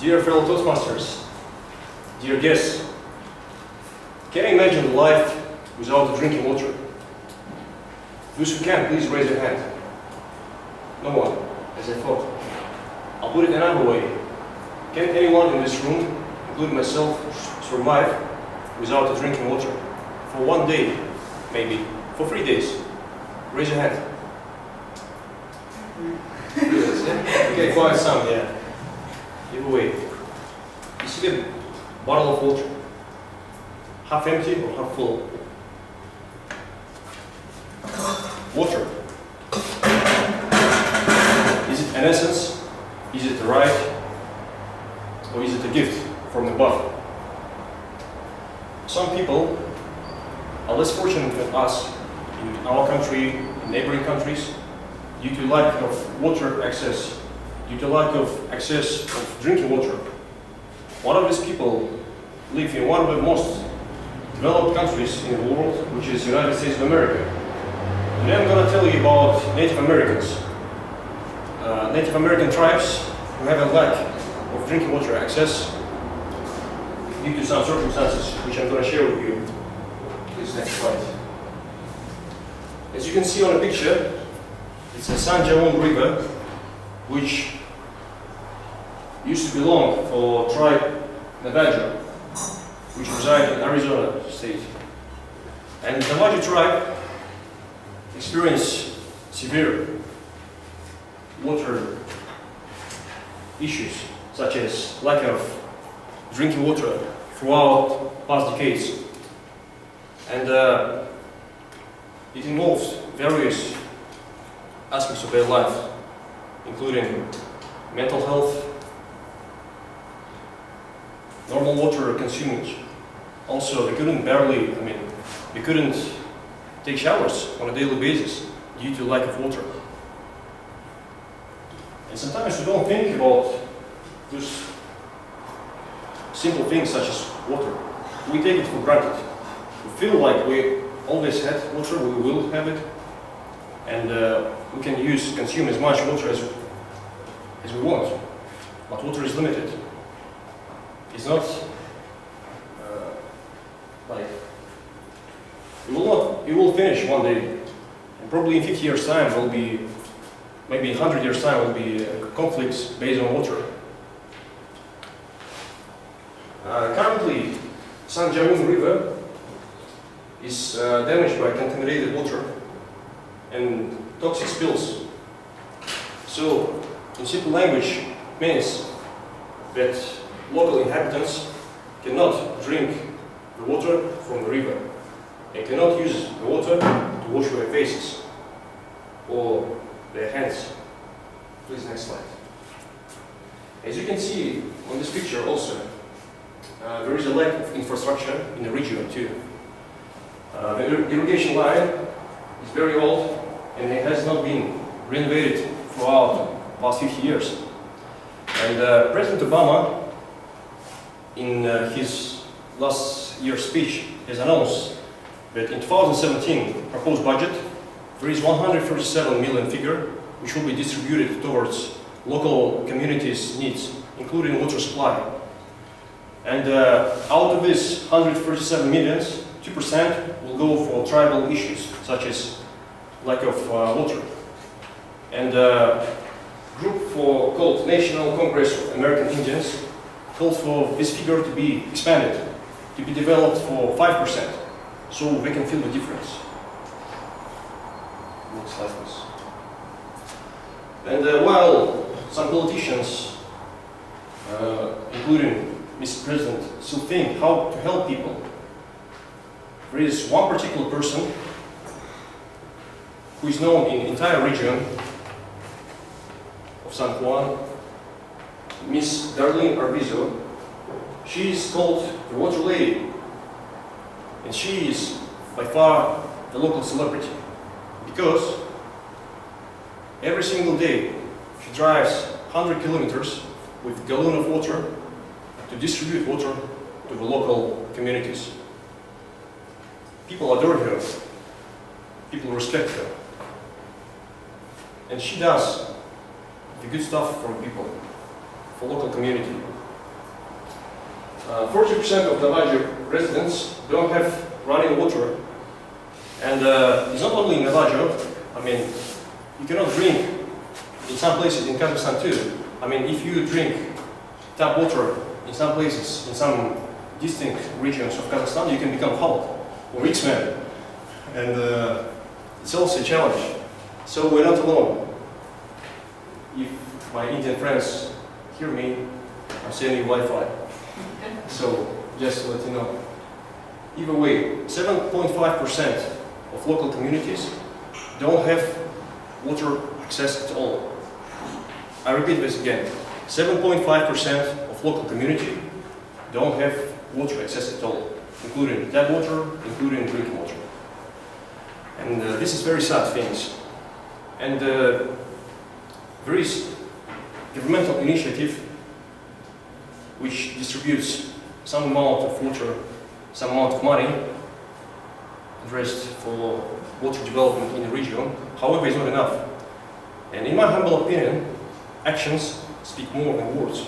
Dear fellow Toastmasters, dear guests, can you imagine life without drinking water? Those who can, please raise your hand. No one, as I thought. I'll put it another way. Can anyone in this room, including myself, survive without drinking water? For 1 day, maybe. For 3 days. Raise your hand. Okay, quite some, yeah. Give away. You see the bottle of water? Half empty or half full? Water. Is it an essence? Is it a right? Or is it a gift from above? Some people are less fortunate than us in our country, in neighboring countries, due to lack of water access, due to lack of access of drinking water. One of these people live in one of the most developed countries in the world, which is the United States of America. And I'm going to tell you about Native Americans. Native American tribes who have a lack of drinking water access due to some circumstances, which I'm going to share with you. Please, next slide. As you can see on the picture, it's the San Juan River, which used to belong for tribe Navajo, which reside in Arizona state. And the Navajo tribe experienced severe water issues, such as lack of drinking water throughout past decades. And it involves various aspects of their life, including mental health, normal water consuming. Also, they couldn't take showers on a daily basis due to lack of water. And sometimes we don't think about those simple things such as water. We take it for granted. We feel like we always had water, we will have it, and we can consume as much water as we want. But water is limited. It's not like it will finish one day, and probably in 50 years' time will be, maybe 100 years' time will be conflicts based on water. Currently, San Juan River is damaged by contaminated water and toxic spills. So, in simple language, it means that local inhabitants cannot drink the water from the river. They cannot use the water to wash their faces or their hands. Please, next slide. As you can see on this picture also, there is a lack of infrastructure in the region too. The irrigation line is very old and it has not been renovated throughout the past 50 years. And President Obama, in his last year's speech, has announced that in 2017 proposed budget, there is 137 million figure which will be distributed towards local communities' needs, including water supply. And out of this 137 millions, 2% will go for tribal issues, such as lack of water. And group called National Congress of American Indians called for this figure to be expanded, to be developed for 5%, so they can feel the difference. Next slide, please. And while some politicians, including Mr. President, still think how to help people, there is one particular person who is known in the entire region of San Juan, Miss Darlene Arvizo. She is called the Water Lady, and she is by far the local celebrity, because every single day she drives 100 kilometers with a gallon of water to distribute water to the local communities. People adore her, people respect her, and she does the good stuff for people, for local community. 40% of Navajo residents don't have running water. And it's not only in Navajo. I mean, you cannot drink in some places in Kazakhstan too. I mean, if you drink tap water in some places, in some distinct regions of Kazakhstan, you can become Hulk or X-Men. And it's also a challenge. So we're not alone. If my Indian friends hear me, I'm sending Wi-Fi. So just to let you know. Either way, 7.5% of local communities don't have water access at all. I repeat this again. 7.5% of local community don't have water access at all, including tap water, including drinking water. And this is very sad things. And there is governmental initiative which distributes some amount of water, some amount of money addressed for water development in the region. However, it's not enough. And in my humble opinion, actions speak more than words.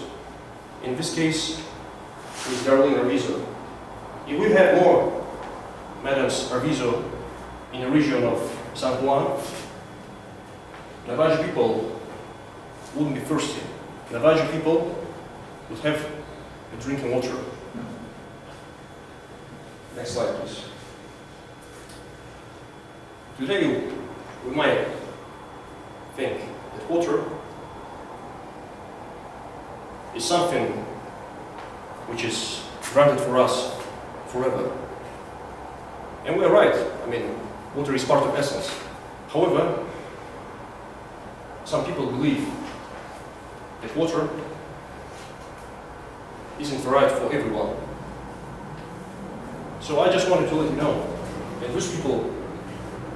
In this case, with Darlene Arvizo. If we had more Madams Arvizo in the region of San Juan, Navajo people wouldn't be thirsty. Navajo people would have a drinking water. Next slide, please. Today, we might think that water is something which is granted for us forever. And we're right. I mean, water is part of essence. However, some people believe that water isn't right for everyone. So I just wanted to let you know, and those people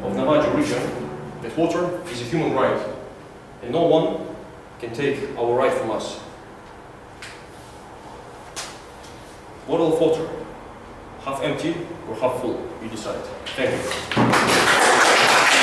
of Navajo region, that water is a human right, and no one can take our right from us. Bottle of water, half empty or half full, you decide. Thank you.